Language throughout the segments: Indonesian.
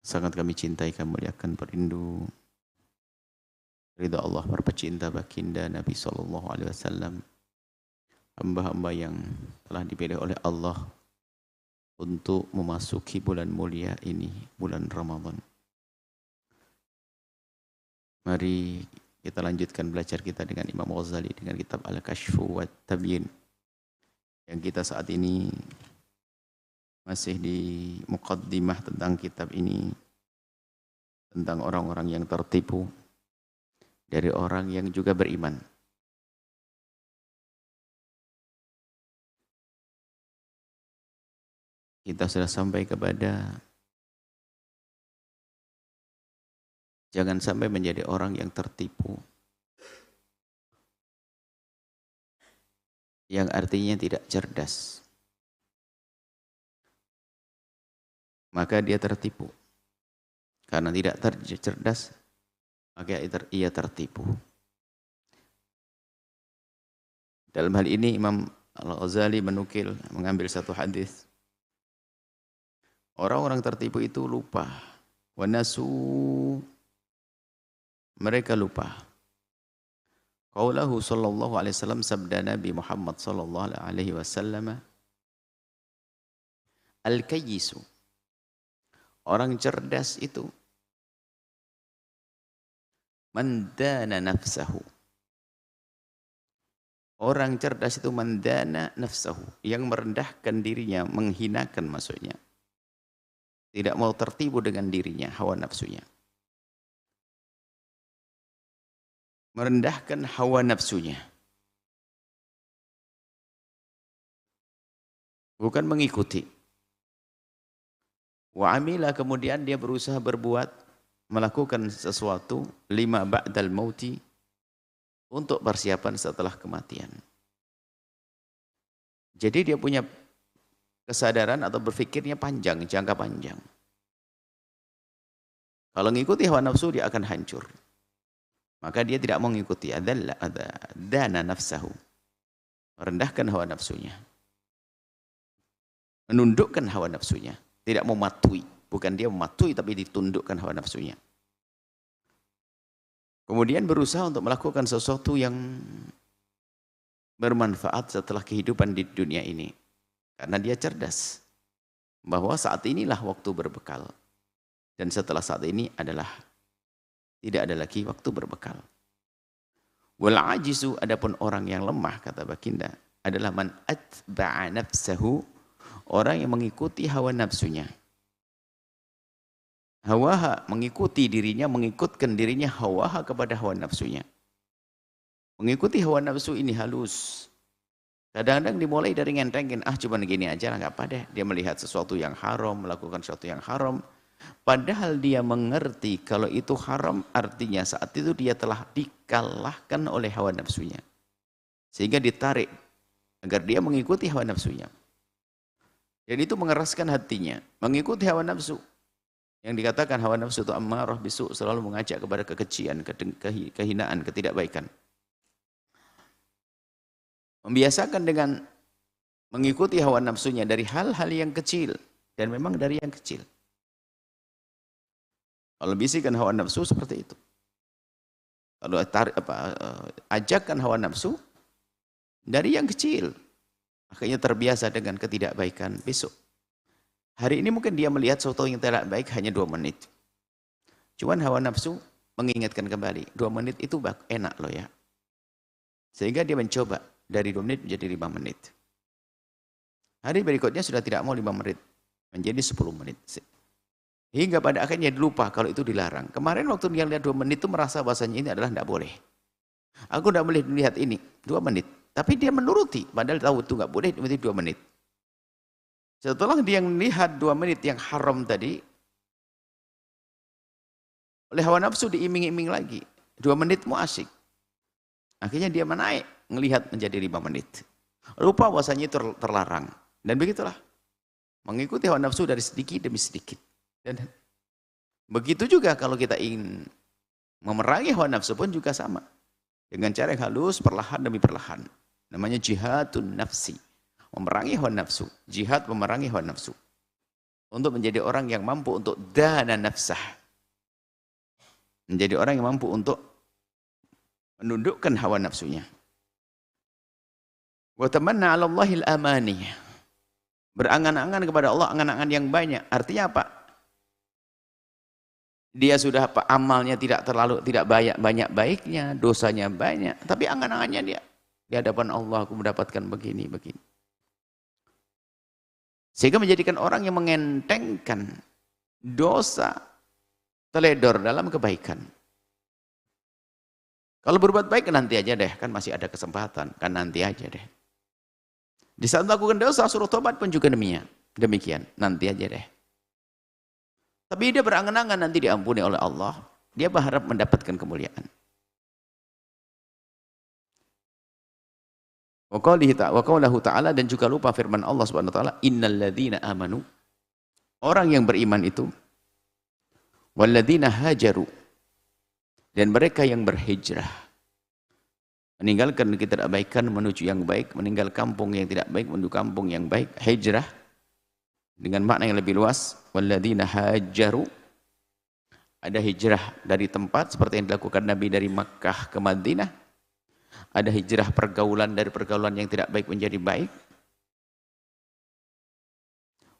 Sangat kami cintai, kami muliakan, perindu ridha Allah para pecinta baginda Nabi sallallahu alaihi wasallam, hamba-hamba yang telah dipilih oleh Allah untuk memasuki bulan mulia ini, bulan Ramadan. Mari kita lanjutkan belajar kita dengan Imam Ghazali dengan kitab Al-Kashfu wa Tabyin, yang kita saat ini masih di muqaddimah tentang kitab ini, tentang orang-orang yang tertipu dari orang yang juga beriman. Kita sudah sampai kepada jangan sampai menjadi orang yang tertipu, yang artinya tidak cerdas. Maka dia tertipu. Karena tidak cerdas, maka ia tertipu. Dalam hal ini Imam Al-Ghazali mengambil satu hadis. Orang-orang tertipu itu lupa. Wa nasu, mereka lupa. Qaulahu sallallahu alaihi wasallam, sabda Nabi Muhammad sallallahu alaihi wasallam, al-kayyisu, orang cerdas itu man dana nafsahu. Orang cerdas itu man dana nafsahu, yang merendahkan dirinya, menghinakan maksudnya. Tidak mau tertipu dengan dirinya, hawa nafsunya. Merendahkan hawa nafsunya. Bukan mengikuti. Wa amila, kemudian dia berusaha berbuat, melakukan sesuatu, lima ba'dal mauti, untuk persiapan setelah kematian. Jadi dia punya kesadaran atau berpikirnya panjang, jangka panjang. Kalau mengikuti hawa nafsu, dia akan hancur. Maka dia tidak mau mengikuti. Dana nafsahu, merendahkan hawa nafsunya, menundukkan hawa nafsunya, tidak mematuhi. Bukan dia mematuhi, tapi ditundukkan hawa nafsunya. Kemudian berusaha untuk melakukan sesuatu yang bermanfaat setelah kehidupan di dunia ini. Karena dia cerdas bahwa saat inilah waktu berbekal. Dan setelah saat ini adalah tidak ada lagi waktu berbekal. Wal ajizu, adapun orang yang lemah, kata baginda, adalah man atba'a nafsahu, orang yang mengikuti hawa nafsunya. Hawaha, mengikuti dirinya, mengikutkan dirinya hawaha kepada hawa nafsunya. Mengikuti hawa nafsu ini halus. Kadang-kadang dimulai dari ngentengin, cuma gini aja lah, nggak apa deh. Dia melihat sesuatu yang haram, melakukan sesuatu yang haram. Padahal dia mengerti kalau itu haram, artinya saat itu dia telah dikalahkan oleh hawa nafsunya. Sehingga ditarik agar dia mengikuti hawa nafsunya. Dan itu mengeraskan hatinya. Mengikuti hawa nafsu. Yang dikatakan hawa nafsu itu ammarah bisu, selalu mengajak kepada kekejian, kehinaan, ketidakbaikan. Membiasakan dengan mengikuti hawa nafsunya dari hal-hal yang kecil, dan memang dari yang kecil. Kalau bisikan hawa nafsu seperti itu. Kalau ajakan hawa nafsu dari yang kecil, akhirnya terbiasa dengan ketidakbaikan besok. Hari ini mungkin dia melihat sesuatu yang tidak baik hanya 2 menit. Cuman hawa nafsu mengingatkan kembali, 2 menit itu enak loh ya. Sehingga dia mencoba dari 2 menit menjadi 5 menit. Hari berikutnya sudah tidak mau 5 menit, menjadi 10 menit. Hingga pada akhirnya lupa kalau itu dilarang. Kemarin waktu dia lihat 2 menit itu merasa bahasanya ini adalah tidak boleh. Aku tidak boleh melihat ini 2 menit. Tapi dia menuruti, padahal tahu itu tidak boleh, berarti 2 menit. Setelah dia melihat 2 menit yang haram tadi, oleh hawa nafsu diiming-iming lagi. 2 menitmu asik. Akhirnya dia menaik, melihat menjadi 5 menit. Lupa bahasanya itu terlarang. Dan begitulah. Mengikuti hawa nafsu dari sedikit demi sedikit. Dan begitu juga kalau kita ingin memerangi hawa nafsu pun juga sama. Dengan cara yang halus, perlahan demi perlahan. Namanya jihadun nafsi. Memerangi hawa nafsu. Jihad memerangi hawa nafsu. untuk menjadi orang yang mampu untuk dana nafsah. Menjadi orang yang mampu untuk menundukkan hawa nafsunya. Wa tamanna 'ala Allahil amani. Berangan-angan kepada Allah angan-angan yang banyak. Artinya apa? Dia sudah amalnya tidak banyak baiknya, dosanya banyak, tapi angan-angannya dia di hadapan Allah aku mendapatkan begini. Sehingga menjadikan orang yang mengentengkan dosa teledor dalam kebaikan. Kalau berbuat baik nanti aja deh, kan masih ada kesempatan, kan nanti aja deh. Di saat melakukan dosa suruh tobat pun juga demikian, nanti aja deh. Tapi dia berangan-angan nanti diampuni oleh Allah. Dia berharap mendapatkan kemuliaan. Wa qaulahu ta'ala, dan juga lupa firman Allah Subhanahu wa taala, innal ladzina amanu, orang yang beriman itu, wal ladzina hajaru, dan mereka yang berhijrah, meninggalkan ketidakbaikan menuju yang baik, meninggal kampung yang tidak baik menuju kampung yang baik, hijrah dengan makna yang lebih luas. Walladzina hajaru, ada hijrah dari tempat seperti yang dilakukan Nabi dari Makkah ke Madinah. Ada hijrah pergaulan dari pergaulan yang tidak baik menjadi baik.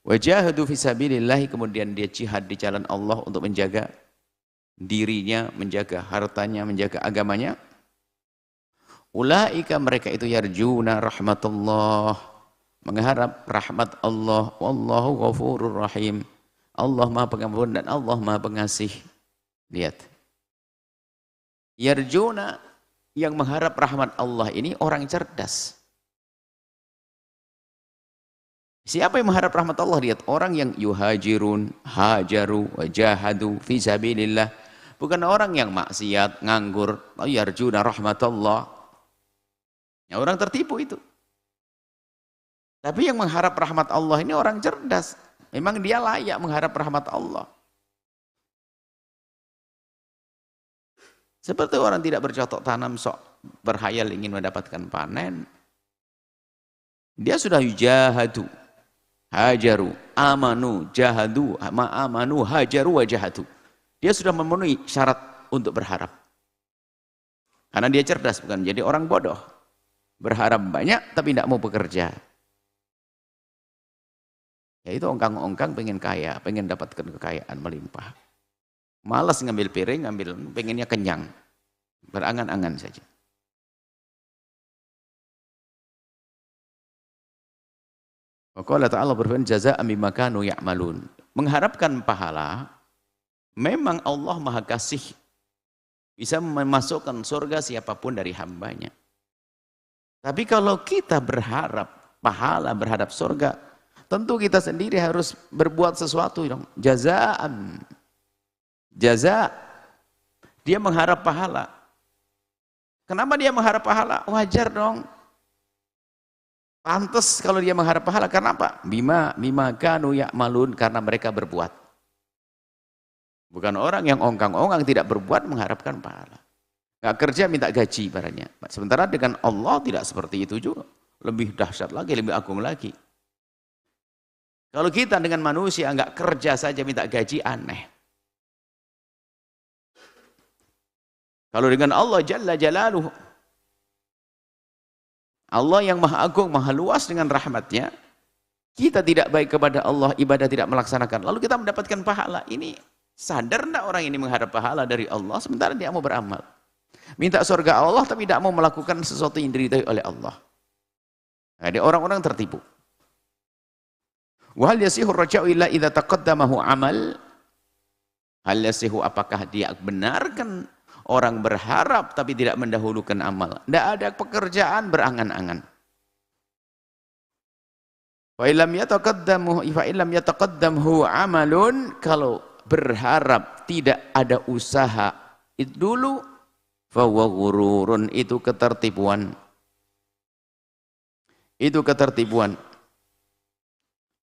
Wajahadu fisabilillah, kemudian dia jihad di jalan Allah untuk menjaga dirinya, menjaga hartanya, menjaga agamanya. Ulaika, mereka itu yarjuna rahmatullah, mengharap rahmat Allah. Wallahu ghafurur rahim, Allah Maha Pengampun dan Allah Maha Pengasih. Lihat, yarjuna, yang mengharap rahmat Allah ini orang cerdas. Siapa yang mengharap rahmat Allah? Lihat, orang yang yuhajirun, hajaru, wajahadu fi sabilillah, bukan orang yang maksiat, nganggur. Yarjuna rahmatullah, ya, orang tertipu itu. Tapi yang mengharap rahmat Allah ini orang cerdas. Memang dia layak mengharap rahmat Allah. Seperti orang tidak bercocok tanam, sok berhayal ingin mendapatkan panen. Dia sudah yujahadu, hajaru, amanu, jahadu, ma'amanu, hajaru, wajahadu. Dia sudah memenuhi syarat untuk berharap. Karena dia cerdas, bukan jadi orang bodoh. Berharap banyak tapi tidak mau bekerja. Ya itu ongkang-ongkang pengen kaya, pengen dapatkan kekayaan melimpah. Malas ngambil piring, pengennya kenyang. Berangan-angan saja. Allah Ta'ala berfirman, jazaa'an bima kanu ya'malun. Mengharapkan pahala, memang Allah Maha Kasih, bisa memasukkan surga siapapun dari hambanya. Tapi kalau kita berharap pahala, berharap surga, tentu kita sendiri harus berbuat sesuatu dong. Jazaan. Jaza. Dia mengharap pahala. Kenapa dia mengharap pahala? Wajar dong. Pantas kalau dia mengharap pahala. Kenapa? Bima kanu ya'malun, karena mereka berbuat. Bukan orang yang ongkang-ongkang tidak berbuat mengharapkan pahala. Nggak kerja minta gaji barangnya. Sementara dengan Allah tidak seperti itu juga. Lebih dahsyat lagi, lebih agung lagi. Kalau kita dengan manusia nggak kerja saja minta gaji, aneh. Kalau dengan Allah Jalla Jalaluhu, Allah yang maha agung, maha luas dengan rahmatnya, kita tidak baik kepada Allah, ibadah tidak melaksanakan, lalu kita mendapatkan pahala. Ini sadar enggak orang ini mengharap pahala dari Allah, sementara dia mau beramal. Minta surga Allah, tapi tidak mau melakukan sesuatu yang diridhai oleh Allah. Ada orang-orang tertipu. Wa hal yasihu raja'u illa idza taqaddamahu amal. Hal yasihu, apakah dia benarkan orang berharap tapi tidak mendahulukan amal? Tidak ada pekerjaan, berangan-angan. Fa illam yataqaddamhu amalun, kalau berharap tidak ada usaha itu dulu, fa huwa ghururun, itu ketertipuan. Itu ketertipuan.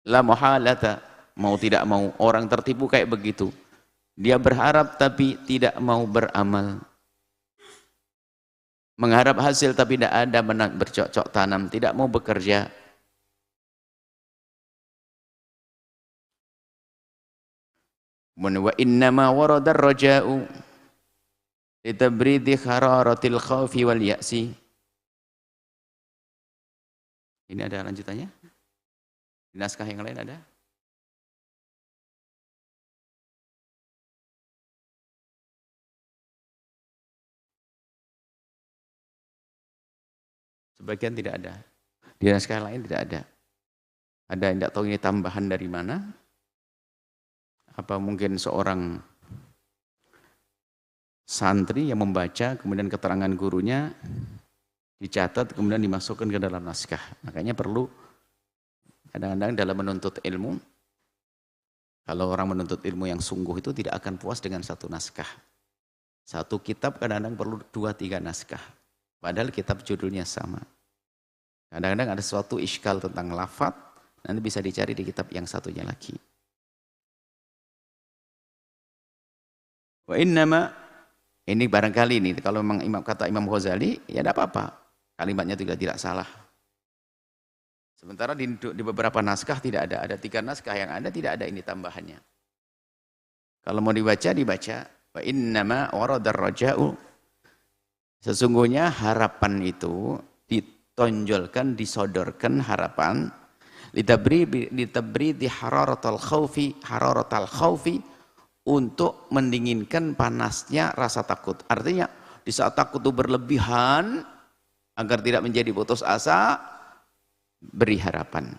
La muhalata, mau tidak mau orang tertipu kayak begitu. Dia berharap tapi tidak mau beramal. Mengharap hasil tapi tidak ada, bercocok tanam, tidak mau bekerja. Wa innama waradar raja'u litabridi hararatil khawfi wal ya'si. Ini ada lanjutannya? Di naskah yang lain ada? Sebagian tidak ada. Di naskah lain tidak ada. Ada yang tidak tahu ini tambahan dari mana? Apa mungkin seorang santri yang membaca, kemudian keterangan gurunya dicatat, kemudian dimasukkan ke dalam naskah. Makanya perlu kadang-kadang dalam menuntut ilmu, kalau orang menuntut ilmu yang sungguh itu tidak akan puas dengan satu naskah. Satu kitab kadang-kadang perlu 2-3 naskah. Padahal kitab judulnya sama. Kadang-kadang ada suatu iskal tentang lafaz, nanti bisa dicari di kitab yang satunya lagi. Wa innama, ini barangkali ini kalau memang kata Imam Ghazali, ya tidak apa-apa. Kalimatnya tidak salah. Sementara di beberapa naskah tidak ada. Ada 3 naskah yang ada, tidak ada ini tambahannya. Kalau mau dibaca, dibaca. Wa innama waradar raja'u. Sesungguhnya harapan itu ditonjolkan, disodorkan harapan. Litabridi hararatal khawfi, untuk mendinginkan panasnya rasa takut. Artinya di saat takut itu berlebihan, agar tidak menjadi putus asa, beri harapan.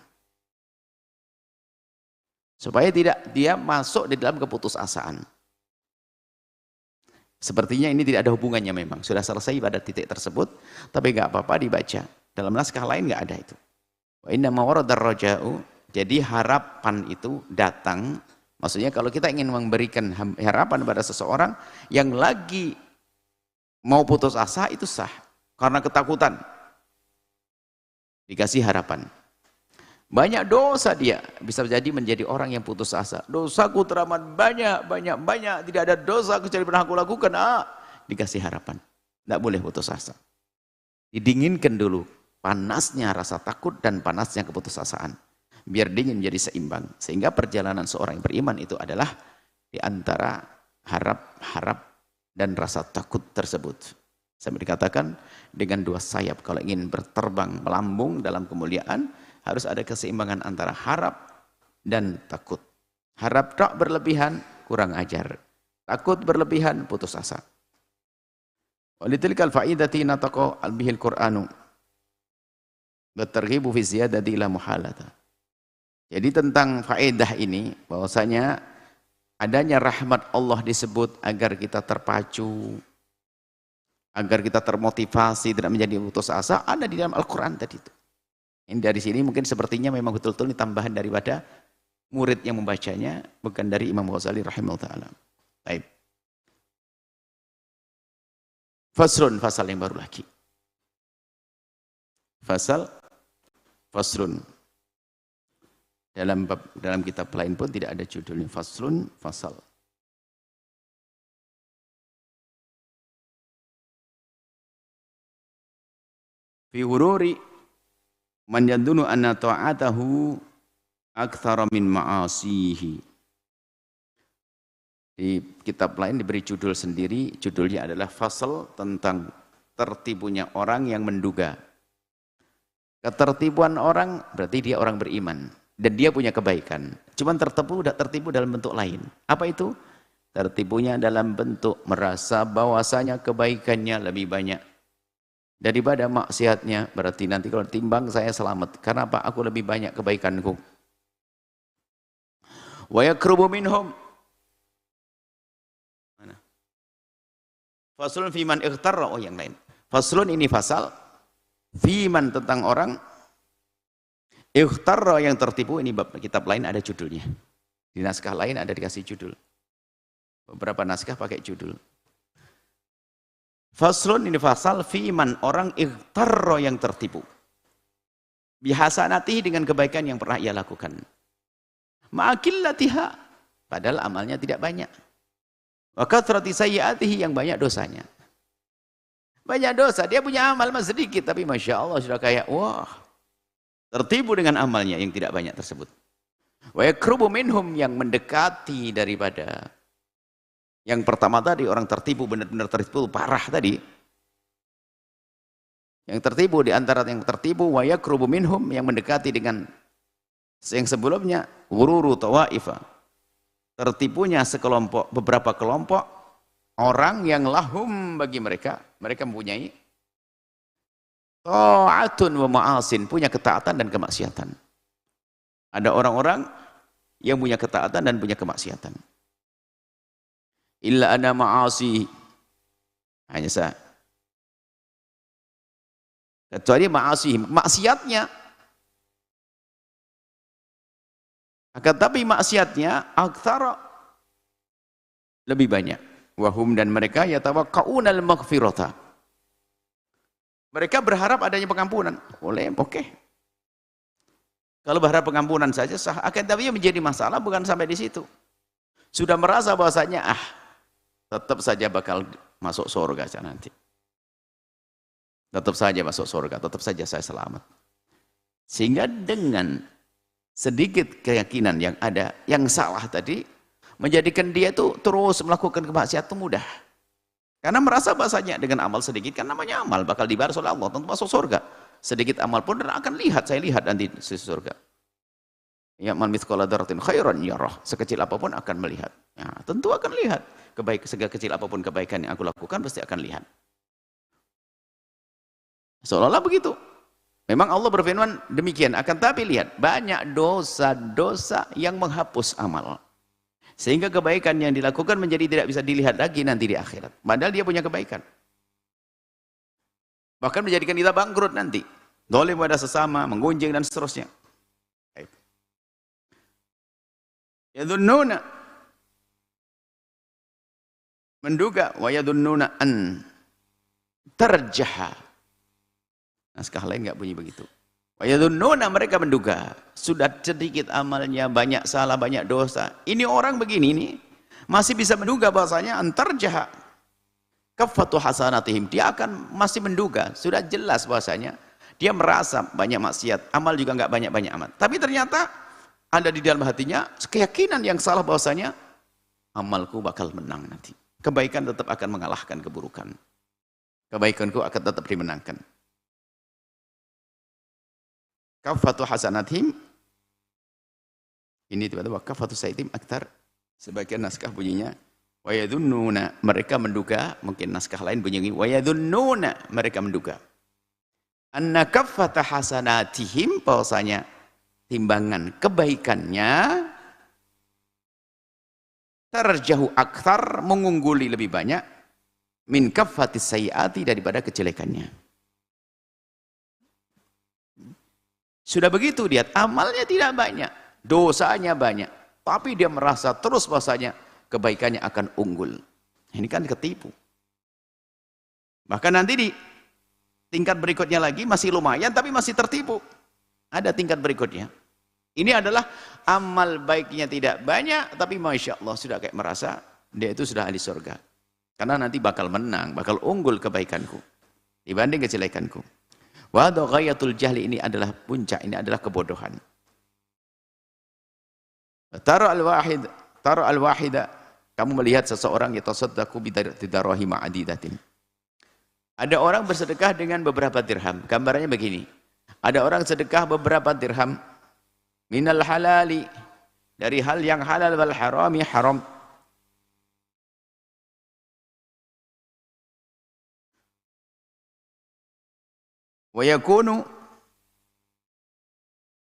Supaya tidak dia masuk di dalam keputusasaan. Sepertinya ini tidak ada hubungannya memang. Sudah selesai pada titik tersebut, tapi nggak apa-apa dibaca. Dalam naskah lain nggak ada itu. Wa inna ma waradar raja'u, jadi harapan itu datang. Maksudnya kalau kita ingin memberikan harapan pada seseorang yang lagi mau putus asa, itu sah. Karena ketakutan. Dikasih harapan. Banyak dosa dia, bisa jadi menjadi orang yang putus asa. Dosaku teramat banyak. Tidak ada dosa kecuali pernah aku lakukan. Dikasih harapan. Tidak boleh putus asa. Didinginkan dulu panasnya rasa takut dan panasnya keputusasaan. Biar dingin menjadi seimbang. Sehingga perjalanan seorang yang beriman itu adalah di antara harap dan rasa takut tersebut. Sampai dikatakan dengan 2 sayap kalau ingin berterbang melambung dalam kemuliaan harus ada keseimbangan antara harap dan takut. Harap tak berlebihan kurang ajar. Takut berlebihan putus asa. Walitilkal faidati nataqa albihil Qur'anu. Batarghibu fi ziyadati ila muhalata. Jadi tentang faedah ini bahwasanya adanya rahmat Allah disebut agar kita terpacu, agar kita termotivasi, tidak menjadi putus asa, ada di dalam Al-Quran tadi itu. Ini dari sini mungkin sepertinya memang betul-betul ini tambahan daripada murid yang membacanya, bukan dari Imam Ghazali rahimahullah ta'ala. Baik. Faslun, fasal yang baru lagi. Faslun. Dalam kitab lain pun tidak ada judulnya. Faslun, fasal. Fi hururi man yadunu anna ta'atahu aktsara min ma'asihi. Di kitab lain diberi judul sendiri, judulnya adalah fasal tentang tertipunya orang yang menduga. Ketertipuan orang berarti dia orang beriman dan dia punya kebaikan. Cuman tertipu dalam bentuk lain. Apa itu? Tertipunya dalam bentuk merasa bahwasanya kebaikannya lebih banyak daripada maksiatnya. Berarti nanti kalau timbang saya selamat. Karena apa? Aku lebih banyak kebaikanku. Wa yakrubu minhum. Mana? Faslun fi man ightarra, oh yang lain. Faslun ini fasal fi man tentang orang ightarra yang tertipu. Ini bab kitab lain ada judulnya. Di naskah lain ada dikasih judul. Beberapa naskah pakai judul. Faslun ini fasal fi man orang ightarra yang tertipu. Bihasanatihi dengan kebaikan yang pernah ia lakukan. Ma'akillatiha, padahal amalnya tidak banyak. Wa kathrati sayyiatihi, yang banyak dosanya. Banyak dosa, dia punya amal mas sedikit, tapi Masya Allah sudah kayak, wah, tertipu dengan amalnya yang tidak banyak tersebut. Wa yakrubu minhum, yang mendekati daripada yang pertama tadi, orang tertipu, benar-benar tertipu parah tadi. Yang tertipu di antara yang tertipu, wa yakrubu minhum, yang mendekati dengan yang sebelumnya, ghururu tawaifa. Tertipunya sekelompok, beberapa kelompok orang yang lahum, bagi mereka mempunyai ta'atun wa ma'asin, punya ketaatan dan kemaksiatan. Ada orang-orang yang punya ketaatan dan punya kemaksiatan. Illa ana ma'asi, hanya saya, kecuali ma'asi, maksiatnya. Akan tapi maksiatnya aktsara, lebih banyak. Wahum, dan mereka yatawaqqaunal maghfirata, mereka berharap adanya pengampunan. Boleh, oke. Kalau berharap pengampunan saja sah. Akan tapi yang menjadi masalah bukan sampai di situ. Sudah merasa bahwasanya tetap saja bakal masuk surga saya nanti. Tetap saja masuk surga, tetap saja saya selamat. Sehingga dengan sedikit keyakinan yang ada, yang salah tadi, menjadikan dia itu terus melakukan kemaksiatan itu mudah. Karena merasa bahasanya dengan amal sedikit, kan namanya amal, bakal dibalas oleh Allah, tentu masuk surga. Sedikit amal pun dan akan lihat, saya lihat nanti di surga. Ya, man mithqala dzarratin khairan yarah, sekecil apapun akan melihat. Ya, tentu akan lihat. Sekecil apapun kebaikan yang aku lakukan pasti akan lihat. Seolah-olah begitu. Memang Allah berfirman demikian, akan tapi lihat, banyak dosa-dosa yang menghapus amal. Sehingga kebaikan yang dilakukan menjadi tidak bisa dilihat lagi nanti di akhirat. Padahal dia punya kebaikan. Bahkan menjadikan kita bangkrut nanti. Zalim pada sesama, menggunjing dan seterusnya. Yadhunnuna, menduga, wa yadhunnuna an tarjaha. Naskah lain enggak bunyi begitu. Wa yadhunnuna, mereka menduga, sudah sedikit amalnya, banyak salah, banyak dosa. Ini orang begini nih, masih bisa menduga bahasanya antar jahat. Kaffatu hasanatihim, dia akan masih menduga, sudah jelas bahasanya. Dia merasa banyak maksiat, amal juga enggak banyak-banyak amat. Tapi ternyata ada di dalam hatinya keyakinan yang salah bahwasanya amalku bakal menang nanti. Kebaikan tetap akan mengalahkan keburukan. Kebaikanku akan tetap dimenangkan. Kafatu hasanatihim, ini tiba-tiba kafatu saitim aktar, sebagian naskah bunyinya wa yadhunnuna, mereka menduga, mungkin naskah lain bunyinya wa yadhunnuna, mereka menduga anna kafata hasanatihim, bahwasanya timbangan kebaikannya tarjahu aktar, mengungguli lebih banyak min kafatis sayiati, daripada kejelekannya. Sudah begitu lihat, amalnya tidak banyak, dosanya banyak, tapi dia merasa terus bahasanya kebaikannya akan unggul. Ini kan ketipu. Bahkan nanti di tingkat berikutnya lagi masih lumayan, tapi masih tertipu. Ada tingkat berikutnya. Ini adalah amal baiknya tidak banyak, tapi Masya Allah sudah kayak merasa dia itu sudah ahli surga. Karena nanti bakal menang, bakal unggul kebaikanku dibanding kejelekanku. Wa ghayatul jahli, ini adalah puncak, ini adalah kebodohan. Tara al-wahida, kamu melihat seseorang yatasaddaqu bidarahim ma'adidatin. Ada orang bersedekah dengan beberapa dirham. Gambarannya begini. Ada orang sedekah beberapa dirham minal halali, dari hal yang halal, wal harami haram. Wa yakunu,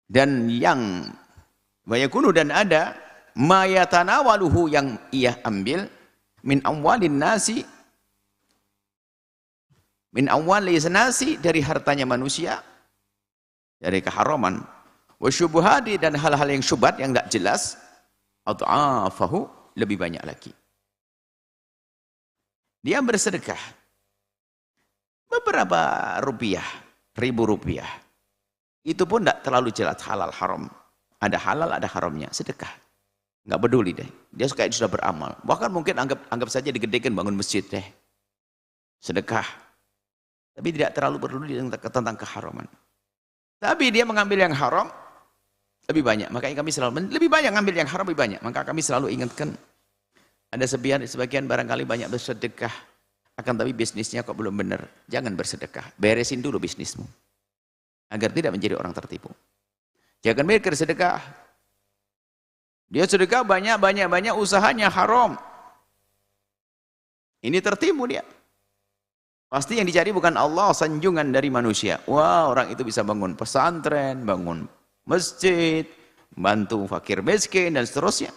dan ada ma yatanawaluhu, yang ia ambil min amwalin nasi, min amwalis nasi, dari hartanya manusia, dari keharaman, wa syubhati, dan hal-hal yang syubhat yang tidak jelas, ad'afahu, lebih banyak lagi. Dia bersedekah beberapa rupiah, ribu rupiah, itu pun tidak terlalu jelas halal haram, ada halal ada haramnya, sedekah nggak peduli deh, dia kayak sudah beramal, bahkan mungkin anggap saja digedekan bangun masjid deh, sedekah, tapi tidak terlalu peduli tentang keharaman. Tapi dia mengambil yang haram, Lebih banyak. Makanya kami selalu, lebih banyak ngambil yang haram lebih banyak. Maka kami selalu ingatkan, ada sebagian barangkali banyak bersedekah, akan tapi bisnisnya kok belum benar. Jangan bersedekah. Beresin dulu bisnismu. Agar tidak menjadi orang tertipu. Jangan mikir sedekah. Dia sedekah banyak usahanya haram. Ini tertipu dia. Pasti yang dicari bukan Allah, sanjungan dari manusia. Wah, orang itu bisa bangun pesantren, bangun masjid, bantu fakir miskin, dan seterusnya.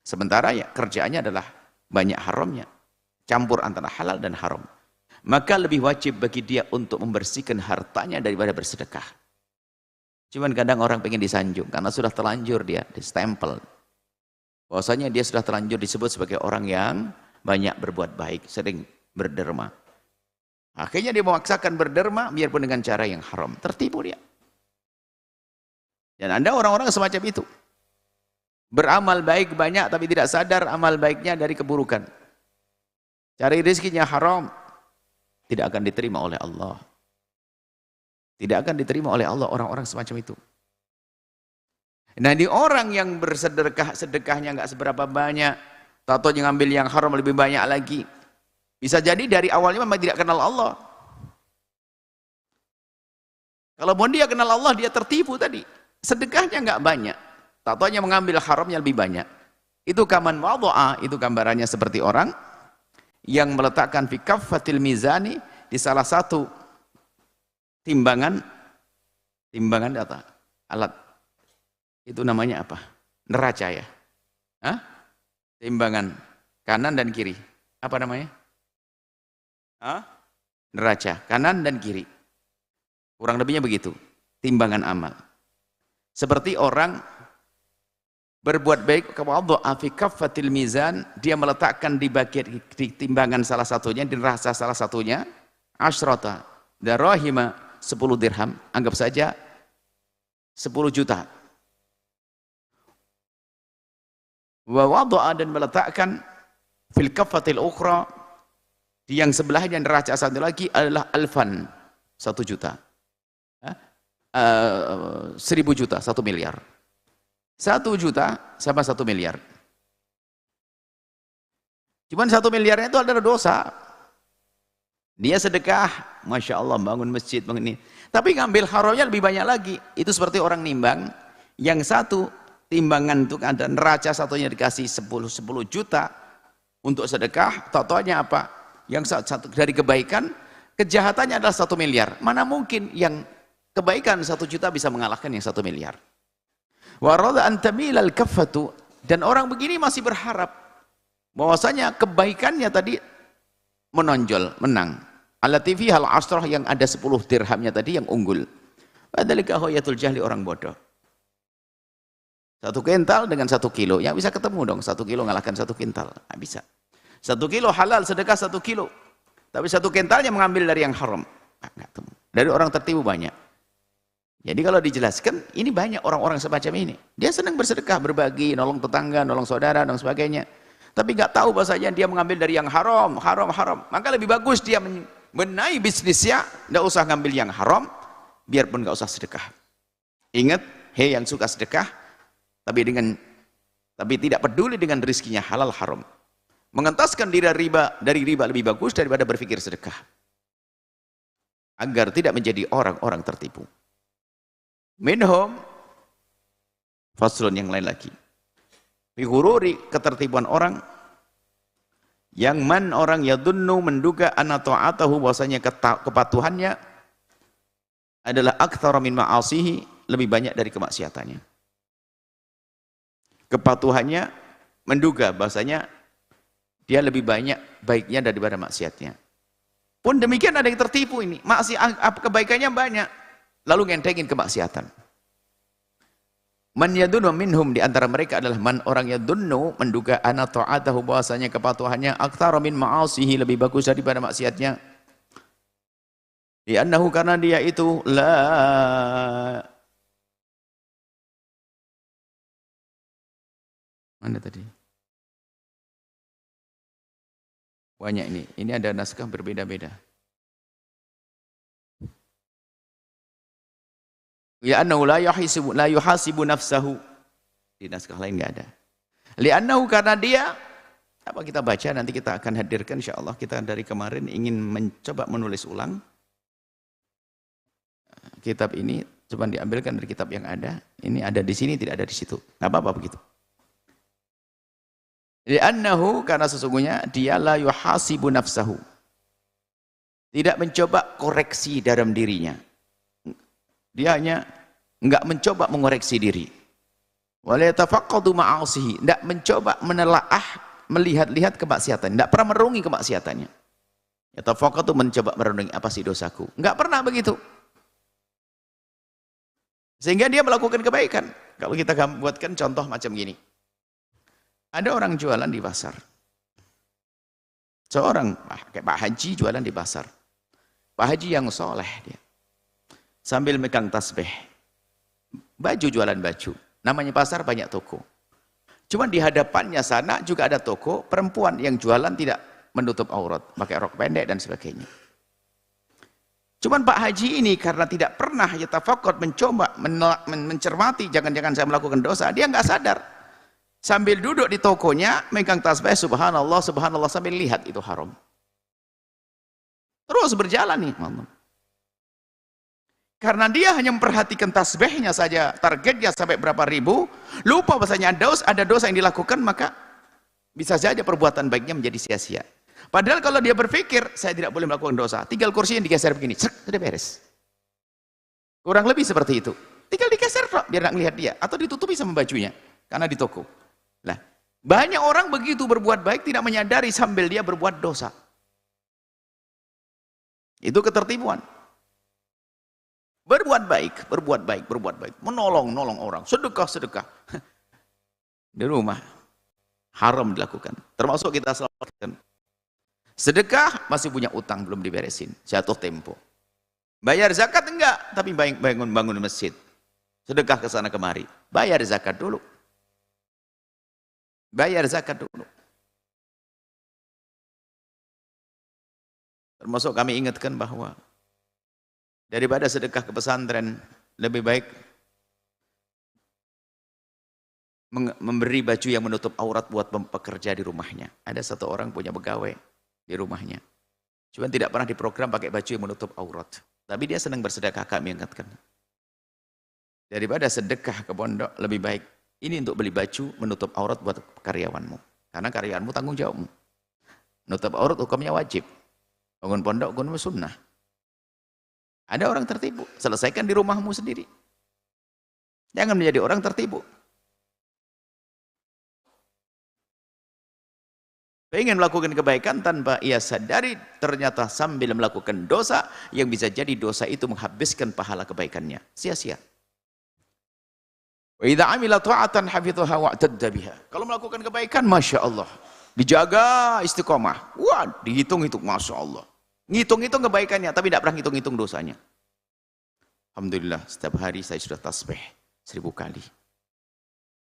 Sementara ya kerjaannya adalah banyak haramnya. Campur antara halal dan haram. Maka lebih wajib bagi dia untuk membersihkan hartanya daripada bersedekah. Cuman kadang orang pengen disanjung, karena sudah terlanjur dia, distempel. Bahwasanya dia sudah terlanjur disebut sebagai orang yang banyak berbuat baik, sering berderma. Akhirnya dia memaksakan berderma, biarpun dengan cara yang haram. Tertipu dia. Dan ada orang-orang semacam itu. Beramal baik banyak, tapi tidak sadar amal baiknya dari keburukan. Cari rezekinya haram, tidak akan diterima oleh Allah. Tidak akan diterima oleh Allah orang-orang semacam itu. Nah, di orang yang bersedekah, sedekahnya nggak seberapa banyak, tatonya ngambil yang haram lebih banyak lagi. Bisa jadi dari awalnya memang tidak kenal Allah. Kalau pun dia kenal Allah, dia tertipu tadi. Sedekahnya nggak banyak, tatonya mengambil haramnya lebih banyak. Itu kaman wadha'a, itu gambarannya seperti orang yang meletakkan fi kaffatil mizani, di salah satu timbangan apa? Alat itu namanya apa? Neraca ya? Hah? Timbangan kanan dan kiri. Apa namanya? Hah? Neraca kanan dan kiri. Kurang lebihnya begitu. Timbangan amal. Seperti orang berbuat baik kepada fi kaffatil mizan, dia meletakkan di bagian di timbangan salah satunya, di neraca salah satunya, asyrata darahima, 10 dirham, anggap saja 10 juta. Wa wada'a, dan meletakkan fil kaffatil ukhra, di yang sebelahnya neraca satu lagi adalah alfan, 1 juta. 1.000 juta, 1 miliar. 1 juta sama 1 miliar. Cuman 1 miliarnya itu adalah dosa. Dia sedekah, Masya Allah, bangun masjid, bangun ini. Tapi ngambil haramnya lebih banyak lagi. Itu seperti orang nimbang, yang satu timbangan itu ada neraca satunya dikasih 10 juta untuk sedekah, totalnya apa? Yang satu dari kebaikan, kejahatannya adalah 1 miliar. Mana mungkin yang kebaikan 1 juta bisa mengalahkan yang 1 miliar. Wa radha an tamilal kaffatu, dan orang begini masih berharap bahwasanya kebaikannya tadi menonjol, menang. Allati fiha al-asrah, yang ada 10 dirhamnya tadi yang unggul. Adzalika hoyatul jahli, orang bodoh. 1 kental dengan 1 kilo, yang bisa ketemu dong, 1 kilo ngalahkan 1 kental, nggak bisa. 1 kilo halal, sedekah 1 kilo, tapi 1 kentalnya mengambil dari yang haram, nggak ketemu. Dari orang tertipu banyak. Jadi kalau dijelaskan, ini banyak orang-orang semacam ini. Dia senang bersedekah, berbagi, nolong tetangga, nolong saudara, dan sebagainya. Tapi nggak tahu bahasanya dia mengambil dari yang haram. Maka lebih bagus dia menaik bisnisnya, nggak usah ngambil yang haram, biarpun nggak usah sedekah. Ingat, hei yang suka sedekah, tapi tidak peduli dengan rizkinya halal haram. Mengentaskan diri dari riba lebih bagus daripada berpikir sedekah. Agar tidak menjadi orang-orang tertipu. Minhum, faslun yang lain lagi. Bihururi, ketertipuan orang, yang orang yadunnu, menduga anna ta'atahu, bahwasanya kepatuhannya adalah aktsara min ma'asihi, lebih banyak dari kemaksiatannya. Kepatuhannya menduga bahwasanya dia lebih banyak baiknya daripada maksiatnya. Pun demikian ada yang tertipu ini, kebaikannya banyak, lalu ngentengin kemaksiatan. Man yadunnu minhum, di antara mereka adalah man, orang yadunnu, menduga anna ta'atahu, bahwasanya kepatuhannya aktsara min ma'asihi, lebih bagus daripada maksiatnya. Li'annahu, karena dia itu mana tadi? Banyak ini ada naskah berbeda-beda. Li'annahu la yuhasibu nafsahu. Di naskah lain enggak ada. Li'annahu karena dia apa kita baca nanti kita akan hadirkan insyaallah. Kita dari kemarin ingin mencoba menulis ulang kitab ini, coba diambilkan dari kitab yang ada. Ini ada di sini, tidak ada di situ. Enggak apa-apa begitu. Li'annahu karena sesungguhnya dia la yuhasibu nafsahu. Tidak mencoba koreksi dalam dirinya. Dia hanya enggak mencoba mengoreksi diri. Wala yatafaqqadu ma'asihi, tidak mencoba menelaah, melihat-lihat kemaksiatan, tidak pernah merenungi kemaksiatannya. Yatafaqqadu mencoba merenungi apa sih dosaku, enggak pernah begitu. Sehingga dia melakukan kebaikan. Kalau kita buatkan contoh macam gini. Ada orang jualan di pasar. Seorang kayak Pak Haji jualan di pasar. Pak Haji yang soleh dia. Sambil megang tasbih. Baju jualan baju. Namanya pasar banyak toko. Cuma di hadapannya sana juga ada toko perempuan yang jualan tidak menutup aurat, pakai rok pendek dan sebagainya. Cuman Pak Haji ini karena tidak pernah yatafaqqad, mencoba mencermati jangan-jangan saya melakukan dosa, dia nggak sadar. Sambil duduk di tokonya megang tasbih subhanallah subhanallah sambil lihat itu haram. Terus berjalan nih, karena dia hanya memperhatikan tasbihnya saja, targetnya sampai berapa ribu, lupa bahasanya ada dosa yang dilakukan, maka bisa saja perbuatan baiknya menjadi sia-sia. Padahal kalau dia berpikir, saya tidak boleh melakukan dosa, tinggal kursi yang digeser begini, sudah beres. Kurang lebih seperti itu. Tinggal digeser biar tidak melihat dia, atau ditutupi sama bajunya, karena di toko. Nah, banyak orang begitu berbuat baik, tidak menyadari sambil dia berbuat dosa. Itu ketertipuan. Berbuat baik, berbuat baik, berbuat baik. Menolong orang. Sedekah. Di rumah. Haram dilakukan. Termasuk kita selamatkan. Sedekah masih punya utang, belum diberesin. Jatuh tempo. Bayar zakat enggak, tapi bangun masjid. Sedekah ke sana kemari. Bayar zakat dulu. Bayar zakat dulu. Termasuk kami ingatkan bahwa daripada sedekah ke pesantren, lebih baik memberi baju yang menutup aurat buat pekerja di rumahnya. Ada satu orang punya pegawai di rumahnya. Cuma tidak pernah diprogram pakai baju yang menutup aurat. Tapi dia senang bersedekah, kami ingatkan. Daripada sedekah ke pondok, lebih baik ini untuk beli baju menutup aurat buat karyawanmu. Karena karyawanmu tanggung jawabmu. Menutup aurat hukumnya wajib. Bangun pondok hukumnya sunnah. Ada orang tertipu, selesaikan di rumahmu sendiri. Jangan menjadi orang tertipu. Pengen melakukan kebaikan tanpa ia sadari, ternyata sambil melakukan dosa, yang bisa jadi dosa itu menghabiskan pahala kebaikannya. Sia-sia. Wa idza amila ta'atan hafidhaha wa'tadda biha. Kalau melakukan kebaikan, Masya Allah, dijaga istiqomah. Wah, dihitung-hitung, Masya Allah. Ngitung-hitung kebaikannya, tapi tidak pernah ngitung-hitung dosanya. Alhamdulillah, setiap hari saya sudah tasbih 1000 kali.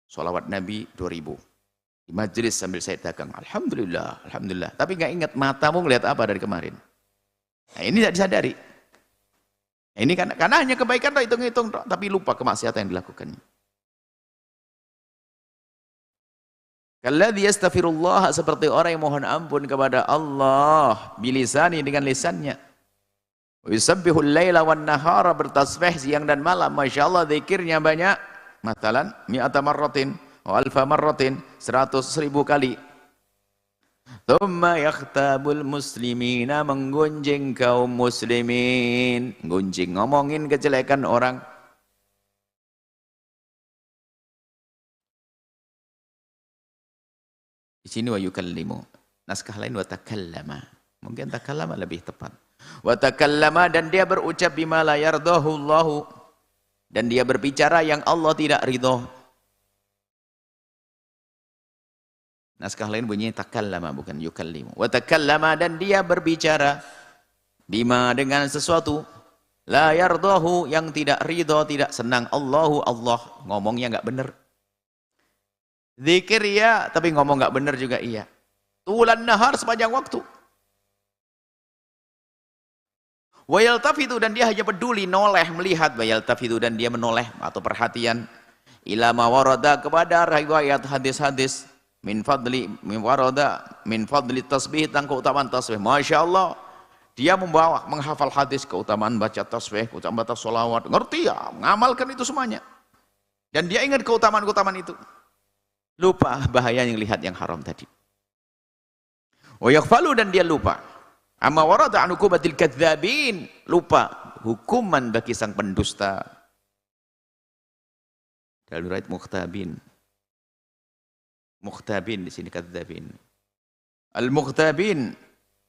Sholawat Nabi 2000. Di majelis sambil saya dagang. Alhamdulillah, Alhamdulillah. Tapi nggak ingat matamu ngelihat apa dari kemarin. Nah, ini tidak disadari. Nah, ini karena hanya kebaikan, hitung-hitung, tapi lupa kemaksiatan yang dilakukannya. Kalladzi yastaghfirullah, seperti orang yang mohon ampun kepada Allah bilisani, dengan lisannya. Wa yusabbihul laila wan nahara, bertasbih siang dan malam. Masya Allah, zikirnya banyak. Matalan mi'ata marratin wa alfa marratin, 100.000 kali. Thumma yakhtabul muslimina, menggunjing kaum muslimin. Gunjing, ngomongin kejelekan orang. Di sini wa yukallimu. Naskah lain wa takallama. Mungkin takallama lebih tepat. Wa takallama, dan dia berucap bima la yardahu Allahu, dan dia berbicara yang Allah tidak ridho. Naskah lain bunyinya takallama, bukan yukallimu. Wa takallama, dan dia berbicara bima, dengan sesuatu la yardahu, yang tidak ridho, tidak senang Allahu, Allah. Ngomongnya enggak benar. Zikir ya, tapi ngomong nggak benar juga iya. Tulan nahar, sepanjang waktu. Wa yaltafitu dan dia hanya peduli noleh melihat, wa yaltafitu dan dia menoleh atau perhatian ila ma warada kepada riwayat hadis-hadis min fadli tasbih tentang keutamaan tasbih. Masya Allah, dia membawa menghafal hadis keutamaan baca tasbih, keutamaan baca sholawat, ngerti ya, mengamalkan itu semuanya. Dan dia ingat keutamaan-keutamaan itu. Lupa bahaya yang lihat yang haram tadi. Wa yaghfalu dan dia lupa. Amma warada an uqubatil kadzdzabin, lupa hukuman bagi sang pendusta. Dalam riwayat mukhtabin. Mukhtabin di sini kadzdzabin. Al-mukhtabin,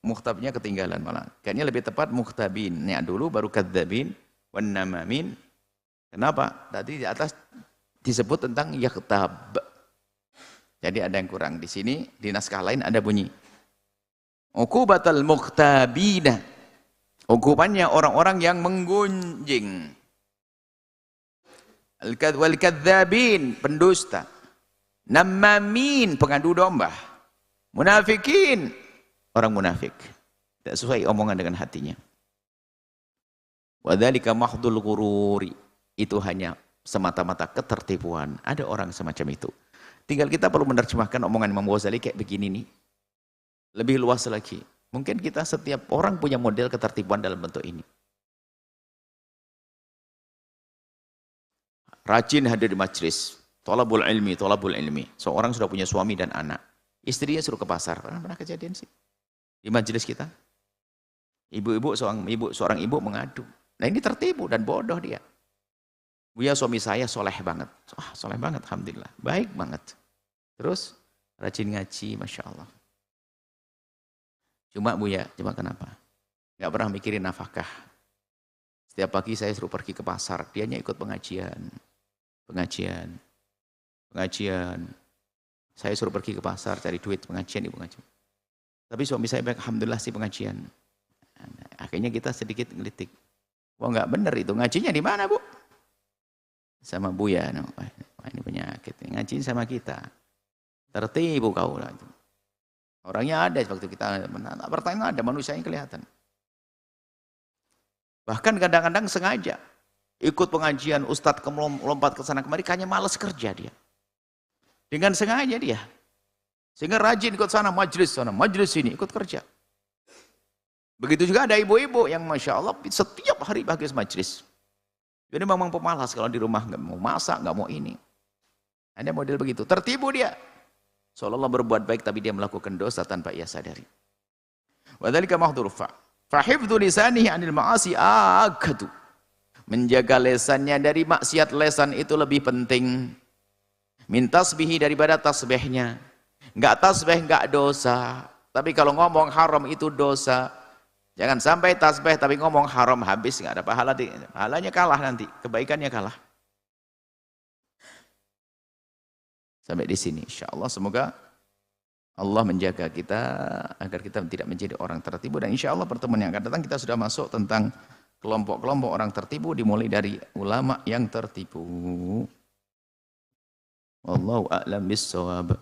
mukhtabnya ketinggalan malah. Kayaknya lebih tepat mukhtabin. Ini dulu baru kadzdzabin wan namamin. Kenapa? Tadi di atas disebut tentang yaghtab. Jadi ada yang kurang di sini, di naskah lain ada bunyi uqubatal mukhtabina. Hukumannya orang-orang yang menggunjing. Wal kadzdzabin, pendusta. Namamin, pengadu domba. Munafikin, orang munafik. Tidak sesuai omongan dengan hatinya. Wa dzalika mahdul ghururi. Itu hanya semata-mata ketertipuan. Ada orang semacam itu. Tinggal kita perlu menerjemahkan omongan Imam Ghazali kayak begini nih. Lebih luas lagi. Mungkin kita setiap orang punya model ketertipuan dalam bentuk ini. Rajin hadir di majlis. Thalabul ilmi. Seorang sudah punya suami dan anak. Istrinya suruh ke pasar. Pernah kejadian sih? Di majlis kita. Seorang ibu mengadu. Nah ini tertipu dan bodoh dia. Buya suami saya soleh banget. Soleh banget, alhamdulillah. Baik banget. Terus rajin ngaji, Masya Allah. Cuma Buya, kenapa? Gak pernah mikirin nafkah. Setiap pagi saya suruh pergi ke pasar. Dianya ikut pengajian. Saya suruh pergi ke pasar, cari duit, pengajian. Tapi suami saya baik, alhamdulillah sih pengajian. Akhirnya kita sedikit ngelitik. Wah nggak bener itu, ngajinya di mana Bu? Sama Buya, ini penyakit, ngajiin sama kita. Tertipu kau lah itu. Orangnya ada waktu kita pertanyaan ada manusianya kelihatan. Bahkan kadang-kadang sengaja ikut pengajian ustadz lompat ke sana kemari, kayaknya malas kerja dia. Dengan sengaja dia. Sehingga rajin ikut sana majlis sini ikut kerja. Begitu juga ada ibu-ibu yang Masya Allah setiap hari pagi majlis. Jadi memang pemalas kalau di rumah nggak mau masak, nggak mau ini. Ada model begitu, tertipu dia. Seolah-olah berbuat baik tapi dia melakukan dosa tanpa ia sadari. Wa dzalika mahdhur fa hifdzu lisanihi 'anil ma'asi akadu. Menjaga lesannya dari maksiat, lesan itu lebih penting. Min tasbihi, daripada tasbihnya. Enggak tasbih enggak dosa, tapi kalau ngomong haram itu dosa. Jangan sampai tasbih tapi ngomong haram, habis enggak ada pahala, pahalanya kalah nanti, kebaikannya kalah. Sampai di sini insyaallah, semoga Allah menjaga kita agar kita tidak menjadi orang tertipu, dan insyaallah pertemuan yang akan datang kita sudah masuk tentang kelompok-kelompok orang tertipu, dimulai dari ulama yang tertipu. Wallahu a'lam bissawab.